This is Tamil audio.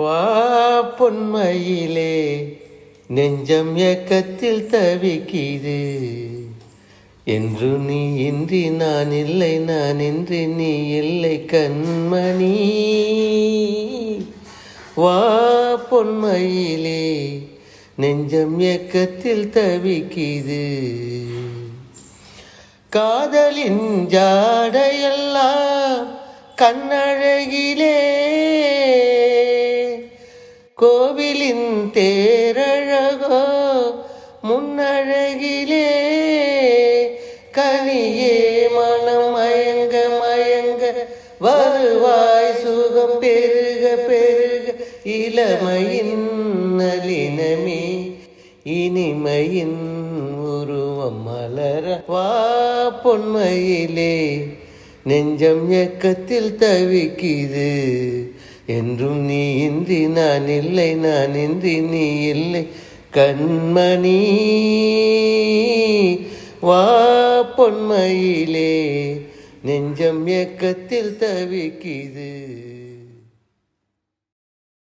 வா பொன்மையிலே நெஞ்சம் ஏக்கத்தில் தவிக்குது. என்று நீ இன்றி நான் இல்லை, நான் இன்றி நீ இல்லை கண்மணி. வா பொன்மையிலே நெஞ்சம் ஏக்கத்தில் தவிக்குது. காதலின் ஜாடையெல்லாம் கண்ணழகிலே, கோவிலின் தேரழகோ முன்னழகிலே. கனியே மனம் மயங்க மயங்க வருவாய் சுகம் பெருக பெருக. இளமையின் நளினமே இனிமையின் உருவம் மலர. வா பொன்மையிலே நெஞ்சம் ஏக்கத்தில் தவிக்குது. என்றும் நீ இன்றி நான் இல்லை, நான் இன்றி நீ இல்லை கண்மணி. வா பொன்மையிலே நெஞ்சம் ஏக்கத்தில் தவிக்குது.